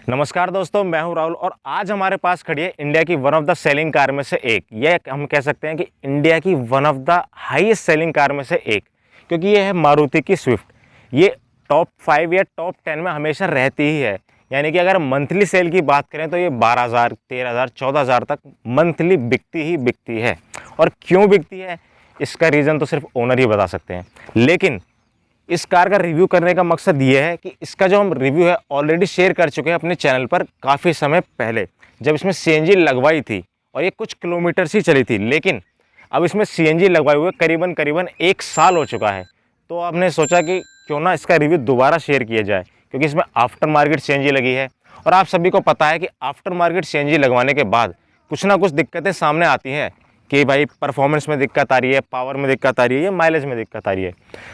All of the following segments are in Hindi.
नमस्कार दोस्तों, मैं हूं राहुल और आज हमारे पास खड़ी है इंडिया की one of the selling car में से एक। ये हम कह सकते हैं कि इंडिया की one of the highest selling car में से एक, क्योंकि ये है मारुति की स्विफ्ट। ये टॉप 5 या टॉप 10 में हमेशा रहती ही है। यानी कि अगर मंथली सेल की बात करें तो ये 12,000, 13,000, 14,000 तक मंथली बिकती ही बिकती है। और क्यों बिकती है इसका रीज़न तो सिर्फ ओनर ही बता सकते हैं। लेकिन इस कार का रिव्यू करने का मकसद ये है कि इसका जो हम रिव्यू है ऑलरेडी शेयर कर चुके हैं अपने चैनल पर काफ़ी समय पहले, जब इसमें सीएनजी लगवाई थी और ये कुछ किलोमीटर ही चली थी। लेकिन अब इसमें सीएनजी लगवाए हुए करीबन 1 साल हो चुका है। तो आपने सोचा कि क्यों ना इसका रिव्यू दोबारा शेयर किया जाए, क्योंकि इसमें आफ्टर मार्केट सीएनजी लगी है। और आप सभी को पता है कि आफ्टर मार्केट सीएनजी लगवाने के बाद कुछ ना कुछ दिक्कतें सामने आती हैं कि भाई परफॉर्मेंस में दिक्कत आ रही है, पावर में दिक्कत आ रही है या माइलेज में दिक्कत आ रही है।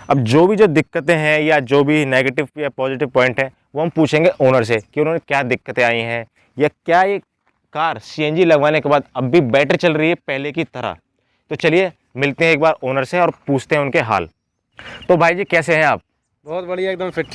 अब जो दिक्कतें हैं या जो भी नेगेटिव या पॉजिटिव पॉइंट है वो हम पूछेंगे ओनर से कि उन्होंने क्या दिक्कतें आई हैं, या क्या ये कार सीएनजी लगवाने के बाद अब भी बेटर चल रही है पहले की तरह। तो चलिए मिलते हैं एक बार ओनर से और पूछते हैं उनके हाल। तो भाई जी, कैसे हैं आप? बहुत बढ़िया, एकदम फिट।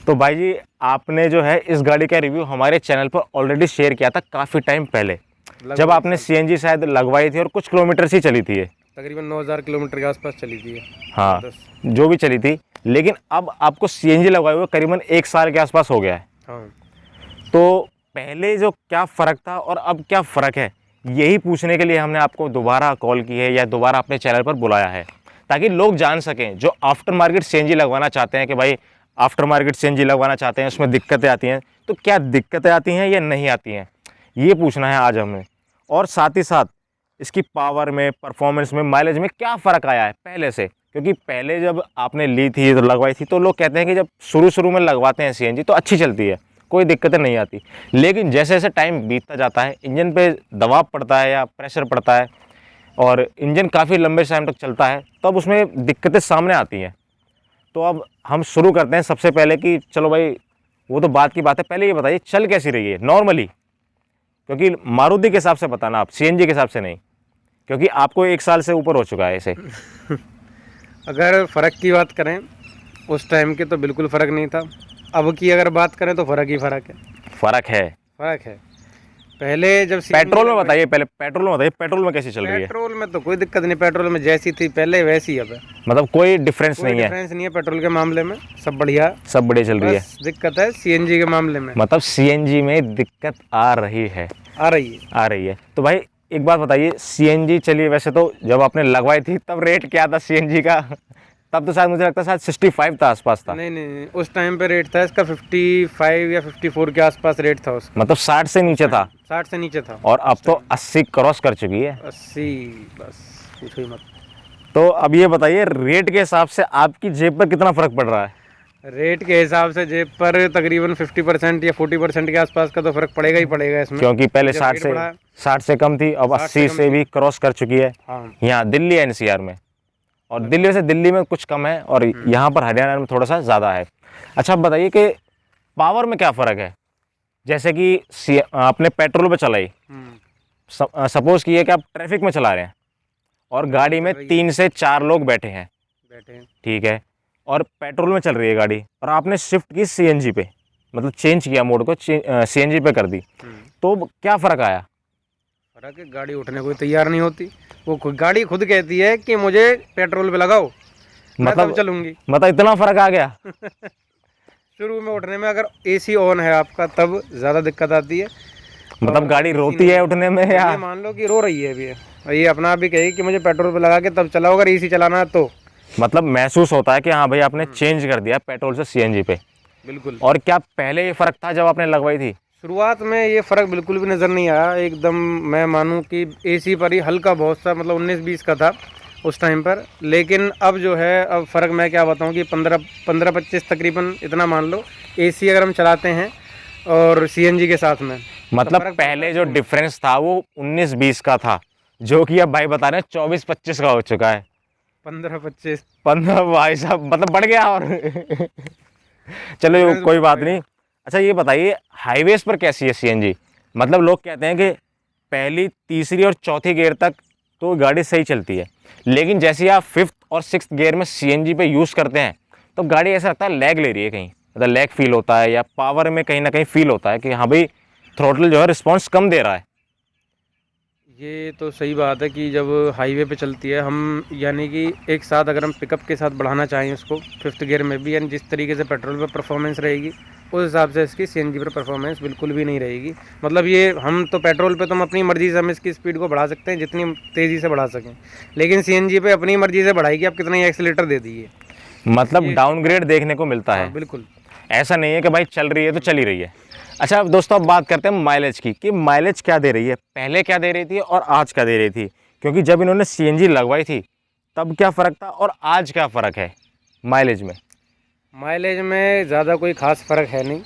तो भाई जी, आपने जो है इस गाड़ी का रिव्यू हमारे चैनल पर ऑलरेडी शेयर किया था काफ़ी टाइम पहले, जब आपने सीएनजी शायद लगवाई थी और कुछ किलोमीटर ही चली थी। ये तकरीबन 9,000 किलोमीटर के आसपास चली थी। हाँ, जो भी चली थी। लेकिन अब आपको सीएनजी लगवाए हुए करीबन 1 साल के आसपास हो गया है। हाँ। तो पहले जो क्या फ़र्क था और अब क्या फ़र्क है, यही पूछने के लिए हमने आपको दोबारा कॉल की है या दोबारा अपने चैनल पर बुलाया है, ताकि लोग जान सकें जो आफ्टर मार्केट सीएनजी लगवाना चाहते हैं कि भाई आफ्टर मार्केट सीएनजी लगवाना चाहते हैं, उसमें दिक्कतें आती हैं, तो क्या दिक्कतें आती हैं या नहीं आती हैं, ये पूछना है आज हमें। और साथ ही साथ इसकी पावर में, परफॉर्मेंस में, माइलेज में क्या फ़र्क आया है पहले से। क्योंकि पहले जब आपने ली थी तो लगवाई थी तो लोग कहते हैं कि जब शुरू में लगवाते हैं सीएनजी तो अच्छी चलती है, कोई दिक्कतें नहीं आती। लेकिन जैसे जैसे टाइम बीतता जाता है, इंजन पे दबाव पड़ता है या प्रेशर पड़ता है और इंजन काफ़ी लंबे टाइम तक चलता है, तब उसमें दिक्कतें सामने आती हैं। तो अब हम शुरू करते हैं सबसे पहले कि चलो भाई, वो तो बात की बात है, पहले ये बताइए चल कैसी रही है नॉर्मली, क्योंकि मारुति के हिसाब से बताना आप, सीएनजी के हिसाब से नहीं, क्योंकि आपको 1 साल से ऊपर हो चुका है इसे। अगर फ़र्क की बात करें उस टाइम के तो बिल्कुल फ़र्क नहीं था। अब की अगर बात करें तो फ़र्क ही फ़र्क है। फ़र्क है। पहले जब पेट्रोल में बताइए, पहले पेट्रोल में बताइए, पेट्रोल में कैसी चल रही है? पेट्रोल में तो कोई दिक्कत नहीं, पेट्रोल में जैसी थी पहले वैसी अब है। मतलब कोई डिफरेंस नहीं है? डिफरेंस नहीं है पेट्रोल के मामले में, सब बढ़िया चल रही है। दिक्कत है सीएनजी के मामले में। मतलब सीएनजी में दिक्कत आ रही है। आ रही है। तो भाई एक बात बताइए, सीएनजी चलिए, वैसे तो जब आपने लगवाई थी तब रेट क्या था सीएनजी का? तब तो शायद मुझे लगता है शायद 65 था आसपास था। नहीं, उस टाइम पे रेट था इसका 55 या 54 के आसपास रेट था उसका। मतलब 60 से नीचे था? 60 से नीचे था। और अब तो 80 क्रॉस कर चुकी है। 80, बस पूछो ही मत। तो अब ये बताइए, रेट के हिसाब से आपकी जेब पर कितना फ़र्क पड़ रहा है? रेट के हिसाब से जेब पर तकरीबन 50% या 40% के आसपास का तो फ़र्क पड़ेगा ही पड़ेगा इसमें, क्योंकि पहले 60 से कम थी, अब 80 से भी क्रॉस कर चुकी है। हाँ। यहाँ दिल्ली एनसीआर में, और दिल्ली में कुछ कम है और यहाँ पर हरियाणा में थोड़ा सा ज़्यादा है। अच्छा, अब बताइए कि पावर में क्या फ़र्क है? जैसे कि आपने पेट्रोल पे चलाई, सपोज़ किए कि आप ट्रैफिक में चला रहे हैं और गाड़ी में 3 से 4 लोग बैठे हैं, ठीक है, और पेट्रोल में चल रही है गाड़ी और आपने शिफ्ट की सीएनजी पे, मतलब चेंज किया मोड को, सीएनजी पे कर दी, तो क्या फ़र्क आया? फ़र्क है, गाड़ी उठने को तैयार नहीं होती। वो गाड़ी खुद कहती है कि मुझे पेट्रोल पे लगाओ, मतलब चलूंगी। मतलब इतना फ़र्क आ गया? शुरू में उठने में अगर एसी ऑन है आपका तब ज़्यादा दिक्कत आती है। मतलब गाड़ी रोती है उठने में, या मान लो कि रो रही है अभी, ये अपना आप भी कहेगी कि मुझे पेट्रोल पे लगा के तब चलाओ, अगर एसी चलाना है तो। मतलब महसूस होता है कि हाँ भाई आपने चेंज कर दिया पेट्रोल से सीएनजी पे। बिल्कुल। और क्या पहले ये फ़र्क था जब आपने लगवाई थी? शुरुआत में ये फ़र्क बिल्कुल भी नज़र नहीं आया एकदम। मैं मानूं कि एसी पर ही हल्का बहुत सा, मतलब 19-20 का था उस टाइम पर। लेकिन अब जो है, अब फ़र्क मैं क्या बताऊं कि 15-25 तकरीबन इतना मान लो, एसी अगर हम चलाते हैं और सीएनजी के साथ में। मतलब तो पहले जो डिफरेंस था वो 19-20 का था, जो कि अब भाई बता रहे हैं 24-25 का हो चुका है। 15-25 15 भाई साहब, मतलब बढ़ गया। और चलो कोई बात नहीं। अच्छा ये बताइए, हाईवेज पर कैसी है सीएनजी? मतलब लोग कहते हैं कि पहली, तीसरी और चौथी गियर तक तो गाड़ी सही चलती है, लेकिन जैसे आप 5th और 6th गियर में सीएनजी पे यूज़ करते हैं तो गाड़ी ऐसा लगता है लैग ले रही है कहीं। मतलब लैग फील होता है या पावर में कहीं ना कहीं फील होता है कि हाँ भाई थ्रोटल जो है रिस्पॉन्स कम दे रहा है? ये तो सही बात है कि जब हाईवे पे चलती है हम, यानी कि एक साथ अगर हम पिकअप के साथ बढ़ाना चाहें उसको 5th गियर में भी, यानी जिस तरीके से पेट्रोल पे परफॉर्मेंस रहेगी उस हिसाब से इसकी सीएनजी पर परफॉर्मेंस बिल्कुल भी नहीं रहेगी। मतलब ये हम तो पेट्रोल पे तो हम अपनी मर्ज़ी से हम इसकी स्पीड को बढ़ा सकते हैं जितनी तेज़ी से बढ़ा सकें, लेकिन सीएनजी पे अपनी मर्ज़ी से बढ़ाएगी, आप कितना ही एक्सीलेटर दे दीजिए। मतलब डाउनग्रेड देखने को मिलता है। हाँ बिल्कुल। ऐसा नहीं है कि भाई चल रही है तो चली रही है। अच्छा अब दोस्तों अब बात करते हैं माइलेज की, कि माइलेज क्या दे रही है, पहले क्या दे रही थी और आज क्या दे रही थी, क्योंकि जब इन्होंने सीएनजी लगवाई थी तब क्या फ़र्क था और आज क्या फ़र्क है माइलेज में? माइलेज में ज़्यादा कोई ख़ास फ़र्क है नहीं,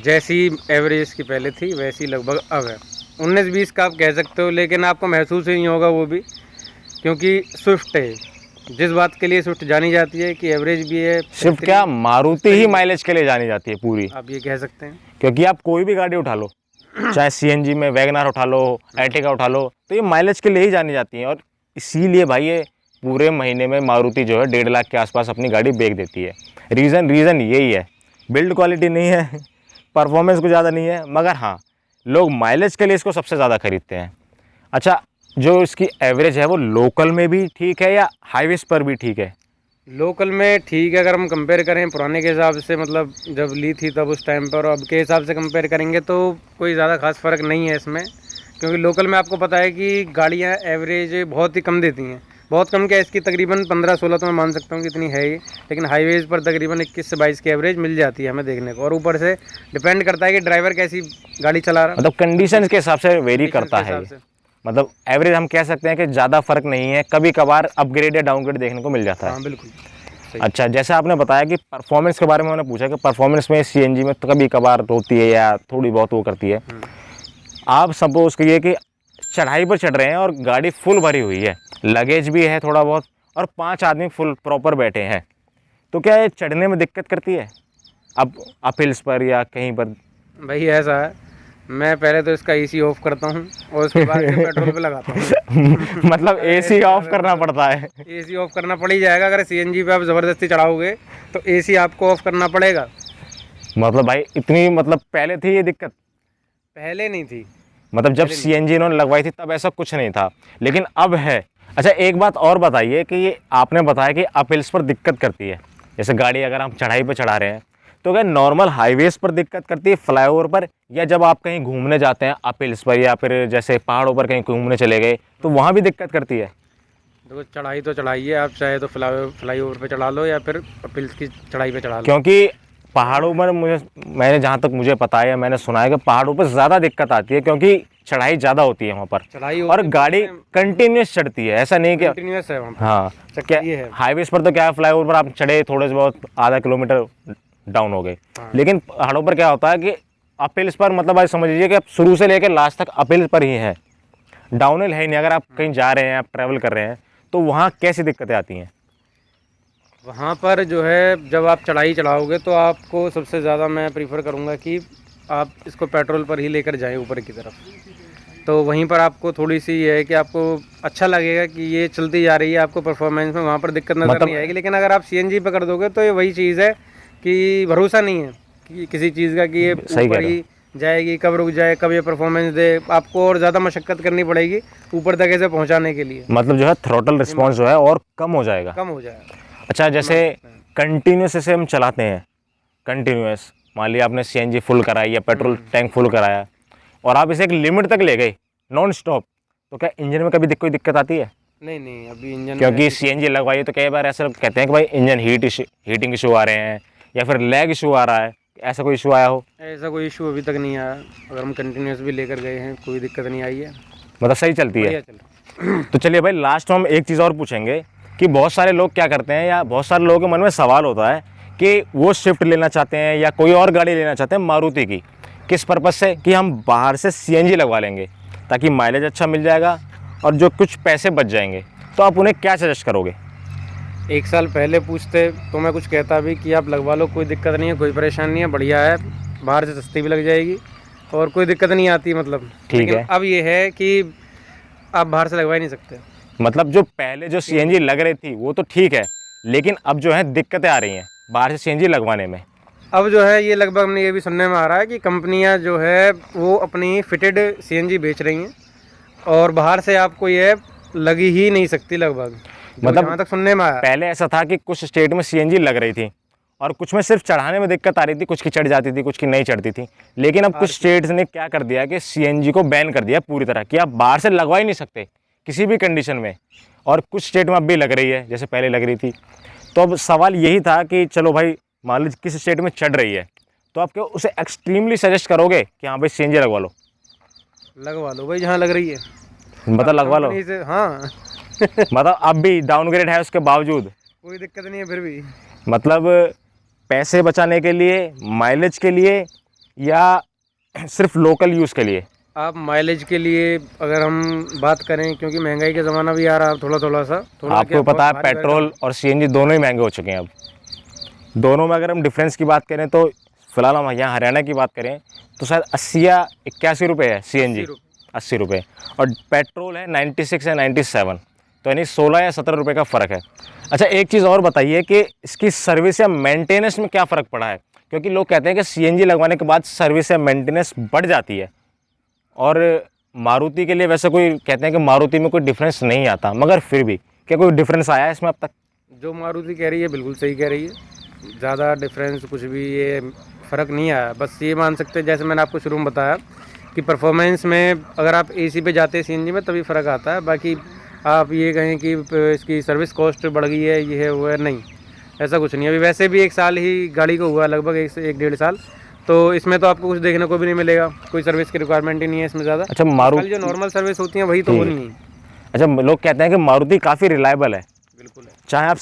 जैसी एवरेज की पहले थी वैसी लगभग अब है। 19-20 का आप कह सकते हो, लेकिन आपको महसूस ही नहीं होगा वो भी, क्योंकि स्विफ्ट है। जिस बात के लिए स्विफ्ट जानी जाती है कि एवरेज भी है, सिर्फ क्या मारुति ही माइलेज के लिए जानी जाती है पूरी, आप ये कह सकते हैं। क्योंकि आप कोई भी गाड़ी उठा लो, चाहे सीएनजी में वैगनार उठा लो, एर्टिगा उठा लो, तो ये माइलेज के लिए ही जानी जाती हैं। और इसीलिए भाई ये पूरे महीने में मारुति जो है 1.5 लाख के आसपास अपनी गाड़ी बेच देती है। रीज़न यही है, बिल्ड क्वालिटी नहीं है, परफॉर्मेंस कुछ ज़्यादा नहीं है, मगर हाँ लोग माइलेज के लिए इसको सबसे ज़्यादा खरीदते हैं। अच्छा जो इसकी एवरेज है वो लोकल में भी ठीक है या हाईवेज पर भी ठीक है? लोकल में ठीक है, अगर हम कंपेयर करें पुराने के हिसाब से, मतलब जब ली थी तब उस टाइम पर, और अब के हिसाब से कंपेयर करेंगे तो कोई ज़्यादा खास फ़र्क नहीं है इसमें, क्योंकि लोकल में आपको पता है कि गाड़ियाँ एवरेज बहुत ही कम देती हैं। बहुत कम क्या, इसकी तकरीबन 15-16 तो मैं मान सकता हूँ कि इतनी है ही, लेकिन हाईवेज़ पर तकरीबन 21 से 22 की एवरेज मिल जाती है हमें देखने को। और ऊपर से डिपेंड करता है कि ड्राइवर कैसी गाड़ी चला रहा है, मतलब कंडीशन के हिसाब से वेरी करता है। हिसाब से। मतलब एवरेज हम कह सकते हैं कि ज़्यादा फर्क नहीं है, कभी कभार अपग्रेड या डाउनग्रेड देखने को मिल जाता है। हाँ बिल्कुल सही। अच्छा जैसे आपने बताया कि परफॉर्मेंस के बारे में मैंने पूछा कि परफॉर्मेंस में सीएनजी में तो कभी कभार होती है या थोड़ी बहुत वो करती है। आप सपोज करिए कि चढ़ाई पर चढ़ रहे हैं और गाड़ी फुल भरी हुई है, लगेज भी है थोड़ा बहुत और 5 आदमी फुल प्रॉपर बैठे हैं, तो क्या ये चढ़ने में दिक्कत करती है अब अप हिल्स पर या कहीं पर? भाई ऐसा है, मैं पहले तो इसका एसी ऑफ करता हूँ और उसके बाद फिर पेट्रोल पे लगाता हूँ। मतलब एसी ऑफ करना पड़ता है? एसी ऑफ करना पड़ ही जाएगा, अगर सीएनजी पे आप ज़बरदस्ती चढ़ाओगे तो एसी आपको ऑफ करना पड़ेगा। मतलब भाई इतनी मतलब पहले थी ये दिक्कत? पहले नहीं थी, मतलब जब सीएनजी इन्होंने लगवाई थी तब ऐसा कुछ नहीं था, लेकिन अब है। अच्छा एक बात और बताइए कि ये आपने बताया कि अप हिल्स पर दिक्कत करती है, जैसे गाड़ी अगर हम चढ़ाई पर चढ़ा रहे हैं तो क्या नॉर्मल हाईवेज पर दिक्कत करती है, फ्लाईओवर पर, या जब आप कहीं घूमने जाते हैं अप हिल्स पर या फिर जैसे पहाड़ों पर कहीं घूमने चले गए तो वहाँ भी दिक्कत करती है? देखो चढ़ाई तो चढ़ाई है, आप चाहे तो फ्लाई ओवर पे चढ़ा लो या फिर पिल्स की चढ़ाई पे चढ़ा लो। क्योंकि पहाड़ों पर मैंने जहाँ तक मुझे पता है या मैंने सुना है कि पहाड़ों पर ज़्यादा दिक्कत आती है क्योंकि चढ़ाई ज़्यादा होती है वहाँ पर, चढ़ाई और गाड़ी कंटिन्यूस चढ़ती है, ऐसा नहीं कि कंटिन्यूस है वहाँ पे। हाँ क्या ये है। हाईवेज पर तो क्या है, फ्लाईओवर पर आप चढ़े थोड़े से बहुत आधा किलोमीटर डाउन हो गए, लेकिन पहाड़ों पर क्या होता है कि अप हिल्स पर मतलब आप समझ लीजिए कि आप शुरू से लेकर लास्ट तक अप हिल्स पर ही है, डाउन हिल है ही नहीं। अगर आप कहीं जा रहे हैं, आप ट्रैवल कर रहे हैं तो वहाँ कैसी दिक्कतें आती हैं? वहाँ पर जो है जब आप चढ़ाई चढ़ाओगे तो आपको सबसे ज़्यादा मैं प्रीफर करूँगा कि आप इसको पेट्रोल पर ही लेकर जाएं ऊपर की तरफ, तो वहीं पर आपको थोड़ी सी ये है कि आपको अच्छा लगेगा कि ये चलती जा रही है, आपको परफॉर्मेंस में वहाँ पर दिक्कत नज़र नहीं आएगी। लेकिन अगर आप सीएनजी पे कर दोगे तो ये वही चीज़ है कि भरोसा नहीं है कि किसी चीज़ का कि ये ऊपर ही जाएगी, कब रुक जाए, कब ये परफॉर्मेंस दे, आपको और ज़्यादा मशक्क़त करनी पड़ेगी ऊपर तक ऐसे पहुँचाने के लिए। मतलब जो है थ्रोटल रिस्पॉन्स जो है और कम हो जाएगा। अच्छा जैसे कंटिन्यूस ऐसे हम चलाते हैं, कंटिन्यूस मान लिया आपने सीएनजी फुल कराई या पेट्रोल टैंक फुल कराया और आप इसे एक लिमिट तक ले गए नॉन स्टॉप, तो क्या इंजन में कभी कोई दिक्कत आती है? नहीं अभी इंजन, क्योंकि सीएनजी लगवाई तो कई बार ऐसा कहते हैं कि भाई इंजन हीटिंग इशू आ रहे हैं या फिर लैग इशू आ रहा है, ऐसा कोई इशू आया हो? ऐसा कोई इशू अभी तक नहीं आया, अगर हम कंटिन्यूस भी लेकर गए हैं कोई दिक्कत नहीं आई है, मतलब सही चलती है। तो चलिए भाई लास्ट में हम एक चीज़ और पूछेंगे कि बहुत सारे लोग क्या करते हैं या बहुत सारे लोगों के मन में सवाल होता है कि वो स्विफ्ट लेना चाहते हैं या कोई और गाड़ी लेना चाहते हैं मारुति की, किस पर्पज़ से, कि हम बाहर से सीएनजी लगवा लेंगे ताकि माइलेज अच्छा मिल जाएगा और जो कुछ पैसे बच जाएंगे, तो आप उन्हें क्या सजेस्ट करोगे? 1 साल पहले पूछते तो मैं कुछ कहता भी कि आप लगवा लो, कोई दिक्कत नहीं है, कोई परेशानी नहीं है, बढ़िया है, बाहर से सस्ती भी लग जाएगी और कोई दिक्कत नहीं आती, मतलब ठीक है। अब ये है कि आप बाहर से लगवा ही नहीं सकते। मतलब जो पहले जो सीएनजी लग रही थी वो तो ठीक है, लेकिन अब जो है दिक्कतें आ रही हैं बाहर से सीएनजी लगवाने में। अब जो है ये लगभग हमने ये भी सुनने में आ रहा है कि कंपनियां जो है वो अपनी फिटेड सीएनजी बेच रही हैं और बाहर से आपको ये लगी ही नहीं सकती लगभग, मतलब जहाँ तक सुनने में आया। पहले ऐसा था कि कुछ स्टेट में सीएनजी लग रही थी और कुछ में सिर्फ चढ़ाने में दिक्कत आ रही थी, कुछ की चढ़ जाती थी, कुछ की नहीं चढ़ती थी। लेकिन अब कुछ स्टेट्स ने क्या कर दिया कि सीएनजी को बैन कर दिया पूरी तरह कि आप बाहर से लगवा ही नहीं सकते किसी भी कंडीशन में। और कुछ स्टेट में अब भी लग रही है, जैसे पहले लग रही थी। तो अब सवाल यही था कि चलो भाई, मान लीजिए किस स्टेट में चढ़ रही है, तो आप क्या उसे एक्सट्रीमली सजेस्ट करोगे कि हाँ भाई सीएनजी लगवा लो? लगवा लो भाई जहाँ लग रही है, मतलब लगवा लो। कंपनी से, हाँ। मतलब अब भी डाउनग्रेड है उसके बावजूद कोई दिक्कत नहीं है फिर भी। मतलब पैसे बचाने के लिए, माइलेज के लिए, या सिर्फ लोकल यूज़ के लिए? आप माइलेज के लिए अगर हम बात करें, क्योंकि महंगाई का ज़माना भी आ रहा है थोड़ा सा, आपको पता है पेट्रोल और सीएनजी दोनों ही महंगे हो चुके हैं अब। दोनों में अगर हम डिफरेंस की बात करें तो फिलहाल हम यहाँ हरियाणा की बात करें तो शायद 80 या 81 रुपये है सीएनजी, 80 रुपये, और पेट्रोल है 96 या 97, तो यानी 16 या 17 रुपये का फ़र्क है। अच्छा, एक चीज़ और बताइए कि इसकी सर्विस या मेंटेनेंस में क्या फ़र्क पड़ा है? क्योंकि लोग कहते हैं कि सीएनजी लगवाने के बाद सर्विस या मेंटेनेंस बढ़ जाती है, और मारुति के लिए वैसे कोई कहते हैं कि मारुति में कोई डिफरेंस नहीं आता, मगर फिर भी क्या कोई डिफरेंस आया है इसमें अब तक? जो मारुति कह रही है बिल्कुल सही कह रही है, ज़्यादा डिफरेंस कुछ भी ये फ़र्क नहीं आया। बस ये मान सकते हैं, जैसे मैंने आपको शुरू में बताया कि परफॉर्मेंस में अगर आप एसी पे जाते हैं सीएनजी में तभी फ़र्क आता है। बाकी आप ये कहें कि इसकी सर्विस कॉस्ट बढ़ गई है, ये है वो है, नहीं, ऐसा कुछ नहीं। अभी वैसे भी 1 साल ही गाड़ी को हुआ, लगभग 1 से 1.5 साल, तो इसमें तो आपको कुछ देखने को भी नहीं मिलेगा, कोई सर्विस की रिक्वायरमेंट ही नहीं है इसमें ज़्यादा। अच्छा, मारुति जो नॉर्मल सर्विस होती है वही तो होनी है। अच्छा, लोग कहते हैं कि मारुति काफ़ी रिलायबल है। बिल्कुल है। चाहे आप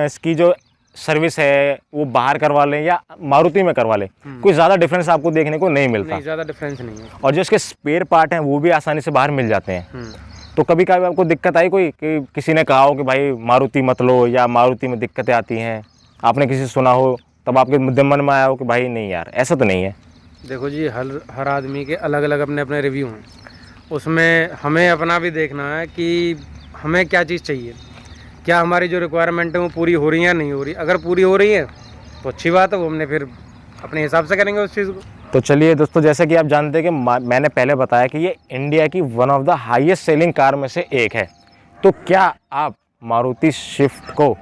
इसकी जो सर्विस है वो बाहर करवा लें या मारुति में करवा लें, कोई ज़्यादा डिफरेंस आपको देखने को नहीं मिलता। नहीं, ज़्यादा डिफरेंस नहीं है। और जो इसके स्पेयर पार्ट हैं वो भी आसानी से बाहर मिल जाते हैं। तो कभी कभी आपको दिक्कत आई कोई कि किसी ने कहा हो कि भाई मारुति मत लो, या मारुति में दिक्कतें आती हैं, आपने किसी से सुना हो, तब आपके मन में आया हो कि भाई नहीं यार ऐसा तो नहीं है? देखो जी, हर आदमी के अलग अलग अपने अपने रिव्यू हैं, उसमें हमें अपना भी देखना है कि हमें क्या चीज़ चाहिए, क्या हमारी जो रिक्वायरमेंट है वो पूरी हो रही है या नहीं हो रही। अगर पूरी हो रही है तो अच्छी बात है, वो हमने फिर अपने हिसाब से करेंगे उस चीज़ को। तो चलिए दोस्तों, जैसे कि आप जानते हैं कि मैंने पहले बताया कि ये इंडिया की one of the highest selling car में से एक है, तो क्या आप मारुति स्विफ्ट को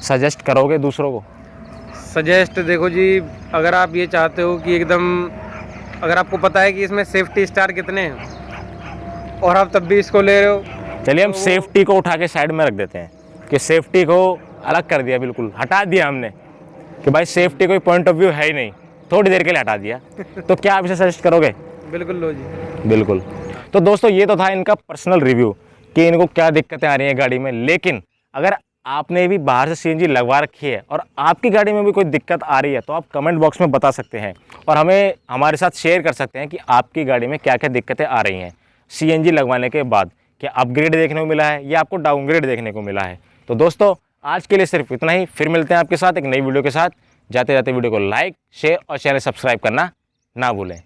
सजेस्ट करोगे दूसरों को? सजेस्ट, देखो जी, अगर आप ये चाहते हो कि एकदम, अगर आपको पता है कि इसमें सेफ्टी स्टार कितने हैं और आप तब भी इसको ले रहे हो, चलिए हम सेफ्टी को उठा के साइड में रख देते हैं कि सेफ्टी को अलग कर दिया, बिल्कुल हटा दिया हमने कि भाई सेफ्टी कोई पॉइंट ऑफ व्यू है ही नहीं, थोड़ी देर के लिए हटा दिया। तो क्या आप इसे सजेस्ट करोगे? बिल्कुल लो जी, बिल्कुल। तो दोस्तों, ये तो था इनका पर्सनल रिव्यू कि इनको क्या दिक्कतें आ रही हैं गाड़ी में। लेकिन अगर आपने भी बाहर से सीएनजी लगवा रखी है और आपकी गाड़ी में भी कोई दिक्कत आ रही है तो आप कमेंट बॉक्स में बता सकते हैं और हमें हमारे साथ शेयर कर सकते हैं कि आपकी गाड़ी में क्या क्या दिक्कतें आ रही हैं सीएनजी लगवाने के बाद। क्या अपग्रेड देखने को मिला है या आपको डाउनग्रेड देखने को मिला है? तो दोस्तों, आज के लिए सिर्फ इतना ही। फिर मिलते हैं आपके साथ एक नई वीडियो के साथ। जाते जाते वीडियो को लाइक, शेयर और चैनल सब्सक्राइब करना ना भूलें।